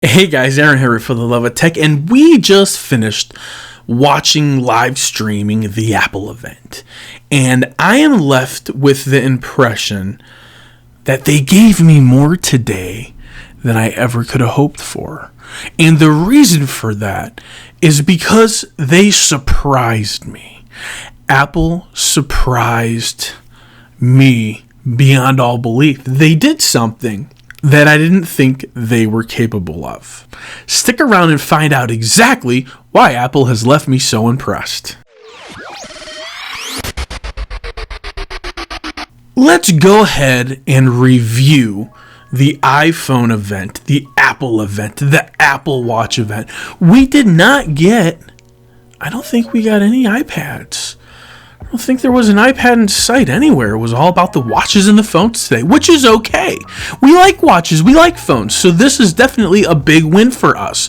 Hey guys, Aaron here for the Love of Tech, and we just finished watching live streaming the Apple event. And I am left with the impression that they gave me more today than I ever could have hoped for. And the reason for that is because they surprised me. Apple surprised me beyond all belief. They did something that I didn't think they were capable of. Stick around and find out exactly why Apple has left me so impressed. Let's go ahead and review the iPhone event, the Apple event, the Apple Watch event. We did not get, I don't think we got any iPads. I don't think there was an iPad in sight anywhere. It was all about the watches and the phones today, which is okay. We like watches, we like phones, so this is definitely a big win for us.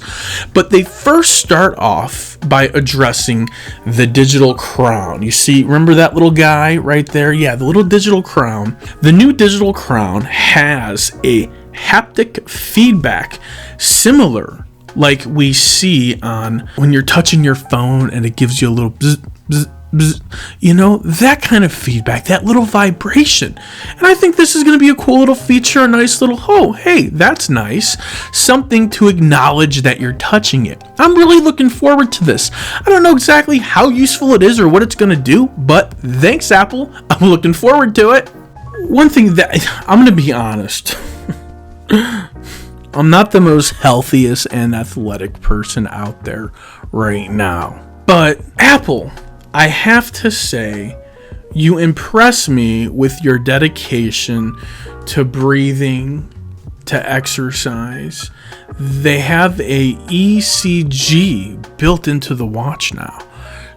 But they first start off by addressing the digital crown. You see, remember that little guy right there? Yeah, the little digital crown. The new digital crown has a haptic feedback similar like we see on when you're touching your phone and it gives you a little bzz, bzz, bzz, you know, that kind of feedback, that little vibration. And I think this is going to be a cool little feature, a nice little, oh, hey, that's nice. Something to acknowledge that you're touching it. I'm really looking forward to this. I don't know exactly how useful it is or what it's going to do, but thanks, Apple. I'm looking forward to it. One thing that, I'm going to be honest. I'm not the most healthiest and athletic person out there right now. But Apple, I have to say, you impress me with your dedication to breathing, to exercise. They have a ECG built into the watch now.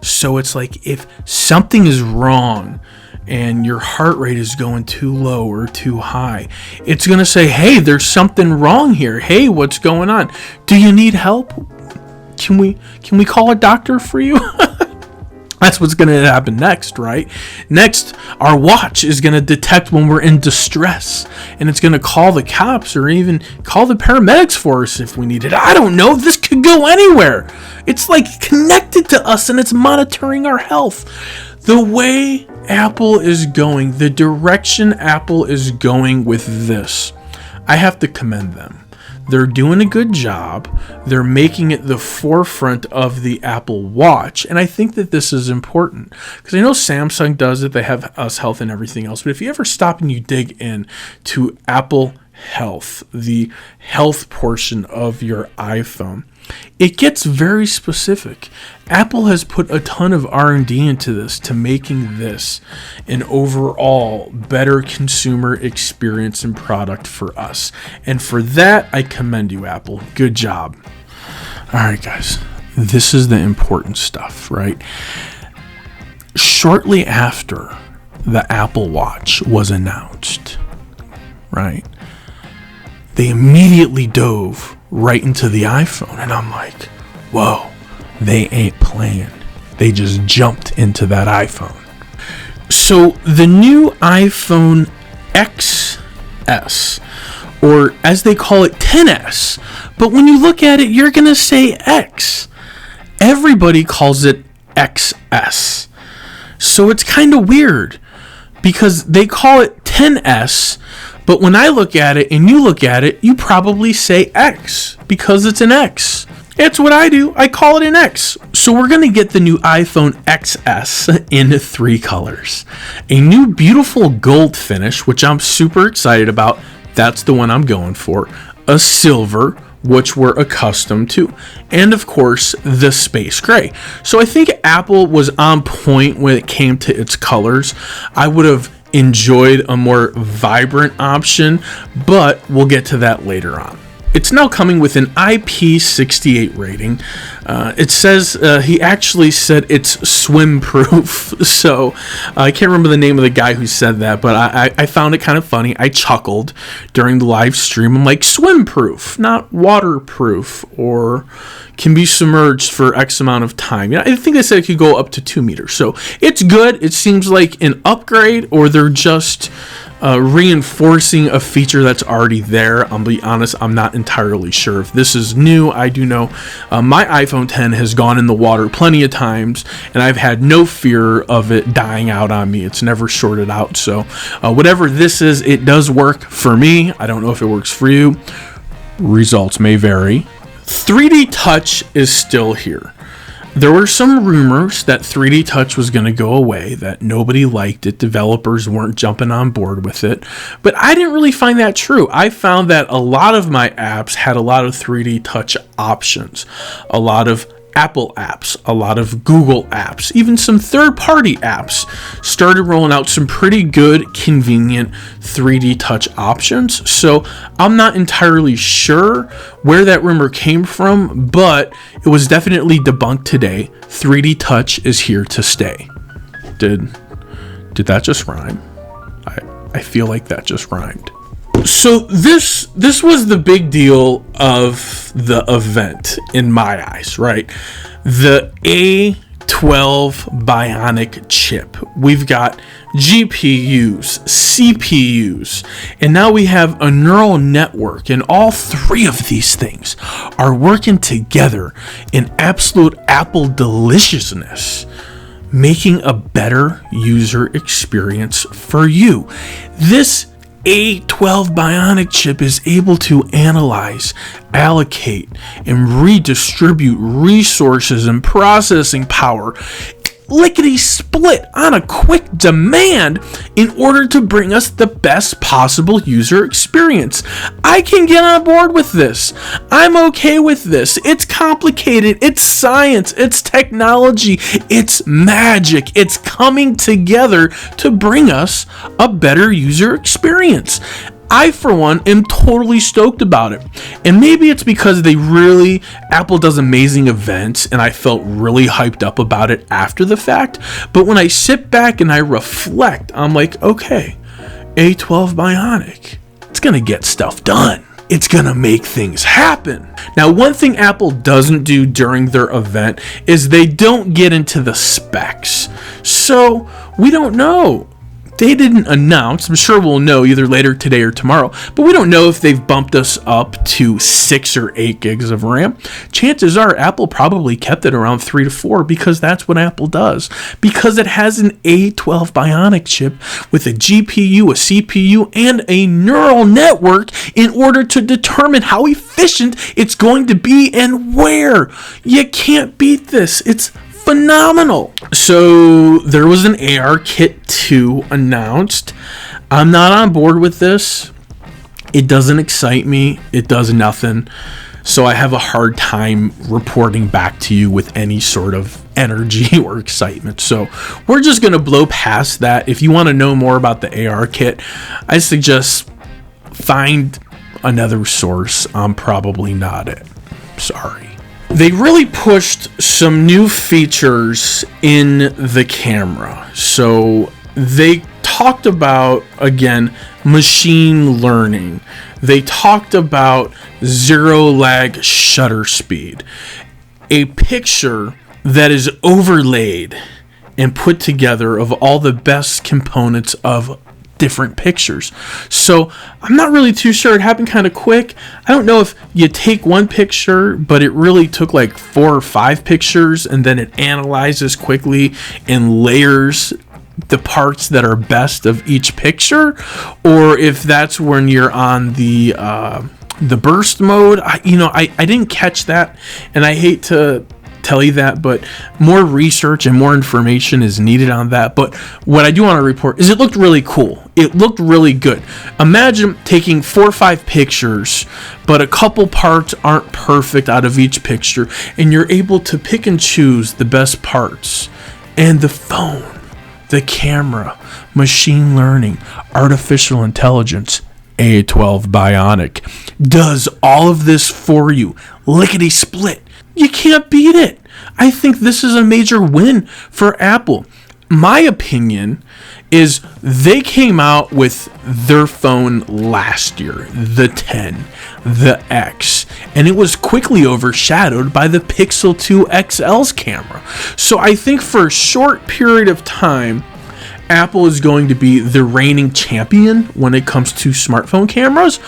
So it's like if something is wrong and your heart rate is going too low or too high, it's going to say, hey, there's something wrong here. Hey, what's going on? Do you need help? Can we call a doctor for you? That's what's going to happen next, right? Next, our watch is going to detect when we're in distress, and it's going to call the cops or even call the paramedics for us if we need it. I don't know. This could go anywhere. It's like connected to us, and it's monitoring our health. The way Apple is going, the direction Apple is going with this, I have to commend them. They're doing a good job. They're making it the forefront of the Apple Watch. And I think that this is important because I know Samsung does it. They have US Health and everything else. But if you ever stop and you dig in to Apple Health, the health portion of your iPhone, it gets very specific. Apple has put a ton of R&D into this to making this an overall better consumer experience and product for us. And for that, I commend you, Apple. Good job. All right, guys, this is the important stuff, right? Shortly after the Apple Watch was announced, right, they immediately dove right into the iPhone, and I'm like, whoa, they ain't playing. They just jumped into that iPhone. So the new iPhone XS, or as they call it, 10S, but when you look at it, you're gonna say X. Everybody calls it XS. So it's kind of weird because they call it 10S, but when I look at it and you look at it, you probably say X because it's an X. It's what I do. I call it an X. So we're going to get the new iPhone XS in 3 colors. A new beautiful gold finish, which I'm super excited about. That's the one I'm going for. A silver, which we're accustomed to. And of course, the space gray. So I think Apple was on point when it came to its colors. I would have enjoyed a more vibrant option, but we'll get to that later on. It's now coming with an IP68 rating. It says, he actually said it's swim proof. So I can't remember the name of the guy who said that, but I found it kind of funny. I chuckled during the live stream. I'm like, swim proof, not waterproof, or can be submerged for X amount of time. You know, I think they said it could go up to 2 meters. So it's good. It seems like an upgrade, or they're just reinforcing a feature that's already there. I'll be honest, I'm not entirely sure if this is new. I do know my iPhone 10 has gone in the water plenty of times, and I've had no fear of it dying out on me. It's never shorted out. So whatever this is, it does work for me. I don't know if it works for you. Results may vary. 3D Touch is still here. There were some rumors that 3D Touch was going to go away, that nobody liked it, developers weren't jumping on board with it, but I didn't really find that true. I found that a lot of my apps had a lot of 3D Touch options, a lot of Apple apps, a lot of Google apps, even some third-party apps started rolling out some pretty good, convenient 3D Touch options. So I'm not entirely sure where that rumor came from, but it was definitely debunked today. 3D Touch is here to stay. Did that just rhyme? I feel like that just rhymed. So this was the big deal of the event in my eyes, right? The A12 Bionic chip. We've got GPUs, CPUs, and now we have a neural network, and all three of these things are working together in absolute Apple deliciousness, making a better user experience for you. This A12 Bionic chip is able to analyze, allocate, and redistribute resources and processing power lickety split on a quick demand in order to bring us the best possible user experience. I can get on board with this. I'm okay with this. It's complicated. It's science. It's technology. It's magic. It's coming together to bring us a better user experience. I, for one, am totally stoked about it. And maybe it's because Apple does amazing events, and I felt really hyped up about it after the fact. But when I sit back and I reflect, I'm like, okay, A12 Bionic, it's going to get stuff done. It's going to make things happen. Now, one thing Apple doesn't do during their event is they don't get into the specs. So we don't know. They didn't announce. I'm sure we'll know either later today or tomorrow, but we don't know if they've bumped us up to 6 or 8 gigs of RAM. Chances are Apple probably kept it around 3 to 4 because that's what Apple does. Because it has an A12 Bionic chip with a GPU, a CPU, and a neural network in order to determine how efficient it's going to be and where. You can't beat this. It's phenomenal. So there was an ARKit 2 announced. I'm not on board with this. It doesn't excite me. It does nothing. So I have a hard time reporting back to you with any sort of energy or excitement. So we're just going to blow past that. If you want to know more about the ARKit, I suggest find another source. I'm probably not it. Sorry. They really pushed some new features in the camera. So they talked about, again, machine learning. They talked about zero lag shutter speed. A picture that is overlaid and put together of all the best components of different pictures. So I'm not really too sure. It happened kind of quick. I don't know if you take one picture, but it really took like 4 or 5 pictures, and then it analyzes quickly and layers the parts that are best of each picture, or if that's when you're on the burst mode. I didn't catch that, and I hate to tell you that, but more research and more information is needed on that. But what I do want to report is it looked really cool. It looked really good. Imagine taking 4 or 5 pictures, but a couple parts aren't perfect out of each picture, and you're able to pick and choose the best parts. And the phone, the camera, machine learning, artificial intelligence, A12 Bionic does all of this for you. Lickety split. You can't beat it. I think this is a major win for Apple. My opinion is they came out with their phone last year, the 10, the X, and it was quickly overshadowed by the Pixel 2 XL's camera. So I think for a short period of time, Apple is going to be the reigning champion when it comes to smartphone cameras.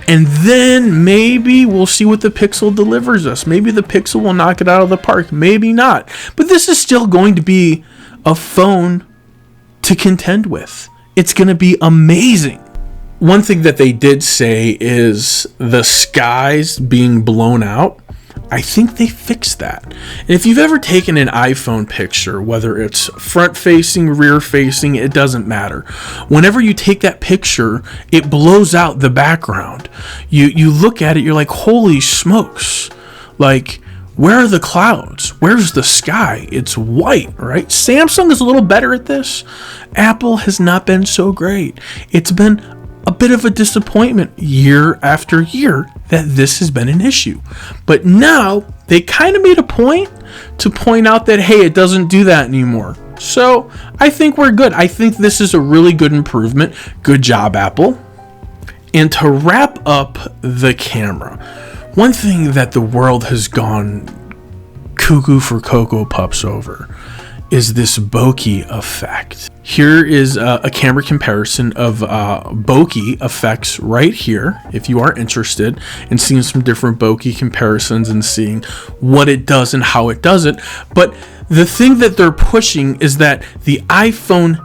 And then maybe we'll see what the Pixel delivers us. Maybe the Pixel will knock it out of the park. Maybe not. But this is still going to be a phone to contend with. It's going to be amazing. One thing that they did say is the skies being blown out. I think they fixed that. And if you've ever taken an iPhone picture, whether it's front facing, rear facing, it doesn't matter. Whenever you take that picture, it blows out the background. You look at it, you're like, holy smokes. Like, where are the clouds? Where's the sky? It's white, right? Samsung is a little better at this. Apple has not been so great. It's been a bit of a disappointment year after year that this has been an issue. But now they kind of made a point to point out that, hey, it doesn't do that anymore. So I think we're good. I think this is a really good improvement. Good job, Apple. And to wrap up the camera, one thing that the world has gone cuckoo for Cocoa Puffs over is this bokeh effect. Here is a camera comparison of bokeh effects right here, if you are interested in seeing some different bokeh comparisons and seeing what it does and how it does it. But the thing that they're pushing is that the iPhone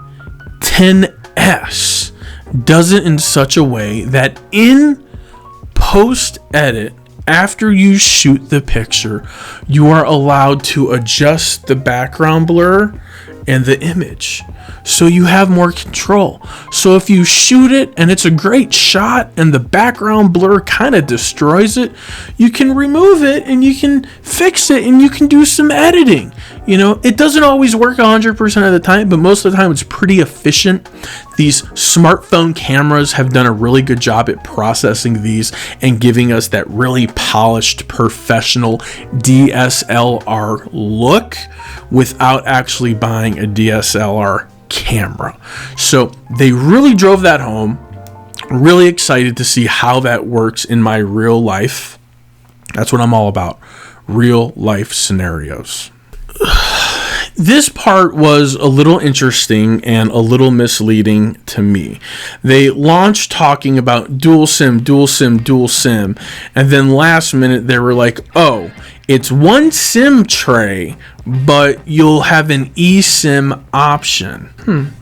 XS does it in such a way that in post-edit, after you shoot the picture, you are allowed to adjust the background blur and the image, so you have more control. So if you shoot it and it's a great shot and the background blur kind of destroys it, you can remove it and you can fix it and you can do some editing. You know, it doesn't always work 100% of the time, but most of the time it's pretty efficient. These smartphone cameras have done a really good job at processing these and giving us that really polished, professional DSLR look without actually buying a DSLR camera. So they really drove that home. Really excited to see how that works in my real life. That's what I'm all about. Real life scenarios. This part was a little interesting and a little misleading to me. They launched talking about dual SIM, and then last minute they were like, oh, it's one SIM tray, but you'll have an eSIM option.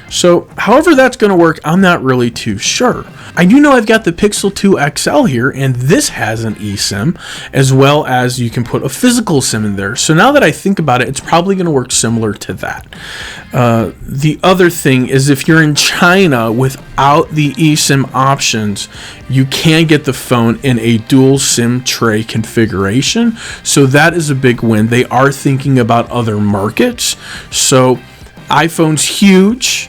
So however that's going to work, I'm not really too sure. I do know I've got the Pixel 2 XL here, and this has an eSIM, as well as you can put a physical SIM in there. So now that I think about it, it's probably going to work similar to that. The other thing is if you're in China without the eSIM options, you can get the phone in a dual SIM tray configuration. So that is a big win. They are thinking about other markets. So iPhone's huge.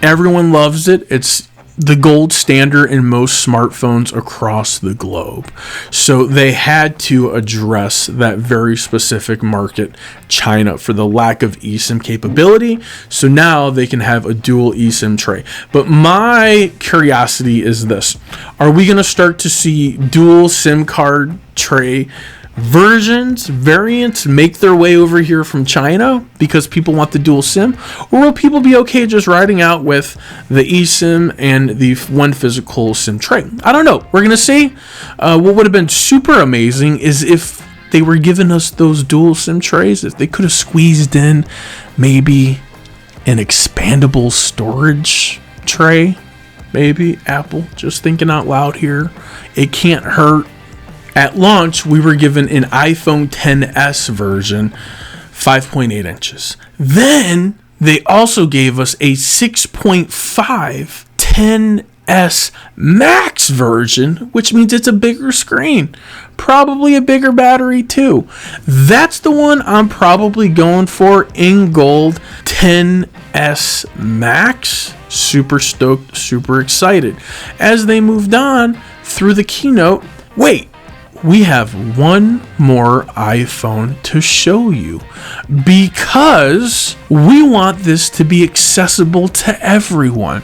Everyone loves it. It's the gold standard in most smartphones across the globe. So they had to address that very specific market, China, for the lack of eSIM capability. So now they can have a dual eSIM tray. But my curiosity is this. Are we going to start to see dual SIM card tray variants make their way over here from China because people want the dual SIM? Or will people be okay just riding out with the eSIM and the one physical SIM tray? I don't know. We're going to see. What would have been super amazing is if they were giving us those dual SIM trays, if they could have squeezed in maybe an expandable storage tray. Maybe Apple, just thinking out loud here. It can't hurt. At launch, we were given an iPhone XS version, 5.8 inches. Then they also gave us a 6.5 XS Max version, which means it's a bigger screen. Probably a bigger battery too. That's the one I'm probably going for in gold, XS Max. Super stoked, super excited. As they moved on through the keynote, wait, we have one more iPhone to show you because we want this to be accessible to everyone.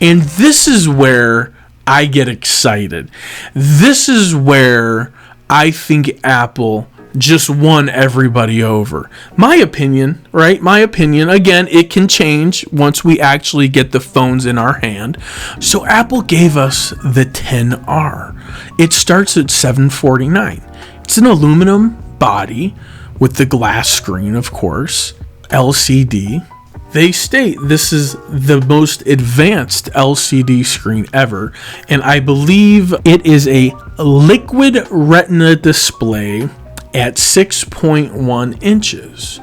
And this is where I get excited. This is where I think Apple just won everybody over. My opinion, right? My opinion, again, it can change once we actually get the phones in our hand. So Apple gave us the XR. It starts at $749. It's an aluminum body with the glass screen, of course, LCD. They state this is the most advanced LCD screen ever, and I believe it is a liquid retina display at 6.1 inches,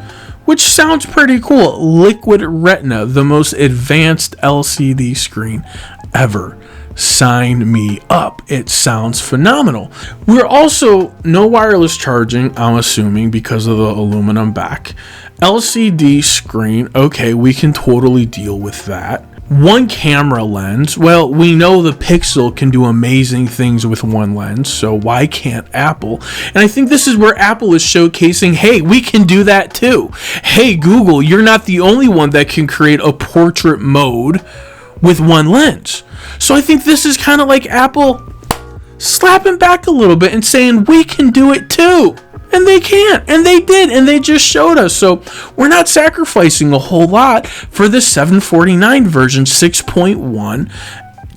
which sounds pretty cool. Liquid retina, the most advanced LCD screen ever. Sign me up. It sounds phenomenal. We're also no wireless charging, I'm assuming, because of the aluminum back. LCD screen, okay, we can totally deal with that. One camera lens, well, we know the Pixel can do amazing things with one lens, so why can't Apple? And I think this is where Apple is showcasing, hey, we can do that too. Hey, Google, you're not the only one that can create a portrait mode with one lens. So I think this is kind of like Apple slapping back a little bit and saying, we can do it too. And they can't, and they did, and they just showed us. So we're not sacrificing a whole lot for the $749 version 6.1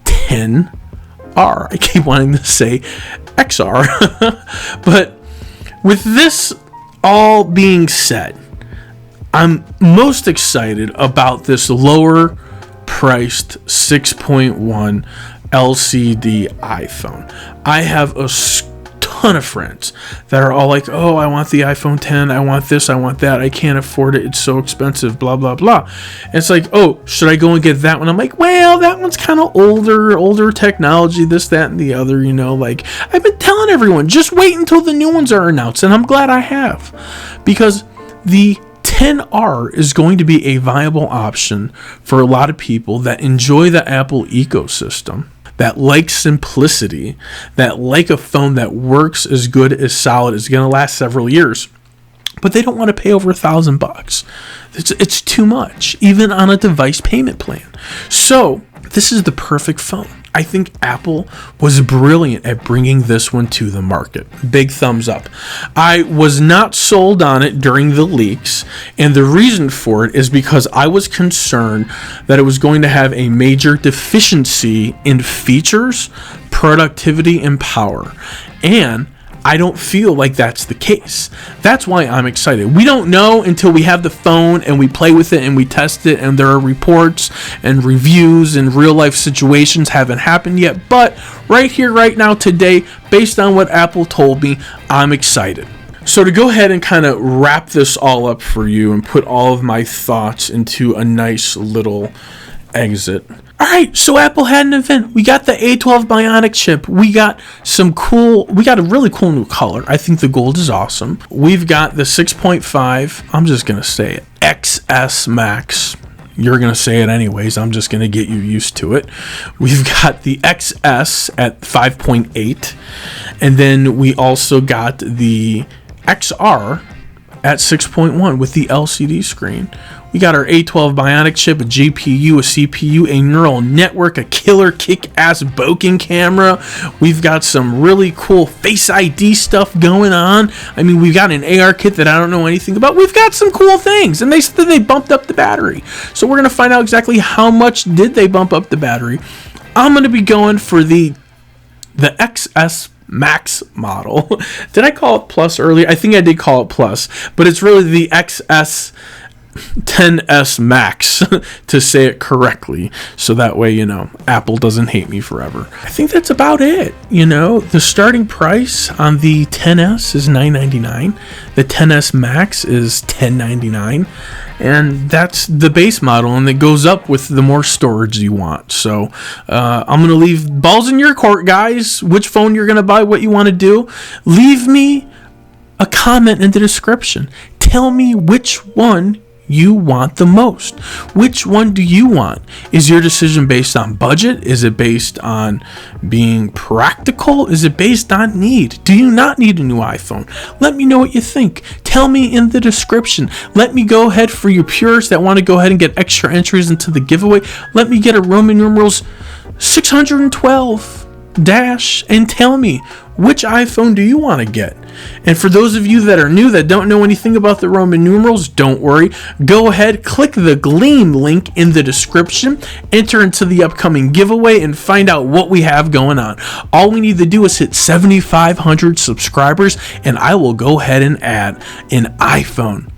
XR. I keep wanting to say XR. But with this all being said, I'm most excited about this lower priced 6.1 LCD iPhone. I have a ton of friends that are all like, oh, I want the iPhone 10, I want this, I want that, I can't afford it, it's so expensive, blah blah blah. And it's like, oh, should I go and get that one? I'm like, well, that one's kind of older technology, this, that, and the other, you know. Like, I've been telling everyone, just wait until the new ones are announced, and I'm glad I have, because the XR is going to be a viable option for a lot of people that enjoy the Apple ecosystem, that like simplicity, that like a phone that works as good as solid, is going to last several years, but they don't want to pay over $1,000. It's too much, even on a device payment plan. So this is the perfect phone. I think Apple was brilliant at bringing this one to the market. Big thumbs up. I was not sold on it during the leaks, and the reason for it is because I was concerned that it was going to have a major deficiency in features, productivity, and power. And I don't feel like that's the case. That's why I'm excited. We don't know until we have the phone and we play with it and we test it, and there are reports and reviews and real life situations haven't happened yet. But right here, right now, today, based on what Apple told me, I'm excited. So to go ahead and kind of wrap this all up for you and put all of my thoughts into a nice little exit. All right, so Apple had an event. We got the A12 Bionic chip. We got a really cool new color. I think the gold is awesome. We've got the 6.5, I'm just going to say it, XS Max. You're going to say it anyways. I'm just going to get you used to it. We've got the XS at 5.8. And then we also got the XR at 6.1 with the LCD screen. We got our A12 Bionic chip, a GPU, a CPU, a neural network, a killer kick-ass bokeh camera. We've got some really cool Face ID stuff going on. I mean, we've got an AR kit that I don't know anything about. We've got some cool things, and they said they bumped up the battery. So we're going to find out exactly how much did they bump up the battery. I'm going to be going for the XS Max model. Did I call it Plus earlier? I think I did call it Plus, but it's really the XS 10s Max to say it correctly, so that way, you know, Apple doesn't hate me forever. I think that's about it. You know, the starting price on the 10s is $999. The 10s Max is $1099, and that's the base model, and it goes up with the more storage you want. So I'm gonna leave balls in your court, guys. Which phone you're gonna buy, what you want to do, leave me a comment in the description. Tell me which one you want the most. Which one do you want? Is your decision based on budget? Is it based on being practical? Is it based on need? Do you not need a new iPhone? Let me know what you think. Tell me in the description. Let me go ahead, for you purists that want to go ahead and get extra entries into the giveaway, let me get a Roman numerals 612 dash and tell me, which iPhone do you want to get? And for those of you that are new that don't know anything about the Roman numerals, don't worry. Go ahead, click the Gleam link in the description, enter into the upcoming giveaway, and find out what we have going on. All we need to do is hit 7,500 subscribers, and I will go ahead and add an iPhone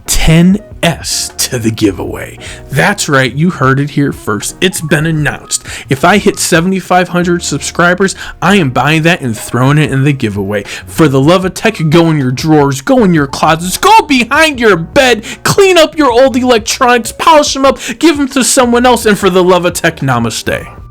XS to the giveaway. That's right, you heard it here first. It's been announced. If I hit 7,500 subscribers, I am buying that and throwing it in the giveaway. For the love of tech, go in your drawers, go in your closets, go behind your bed, clean up your old electronics, polish them up, give them to someone else, and for the love of tech, namaste.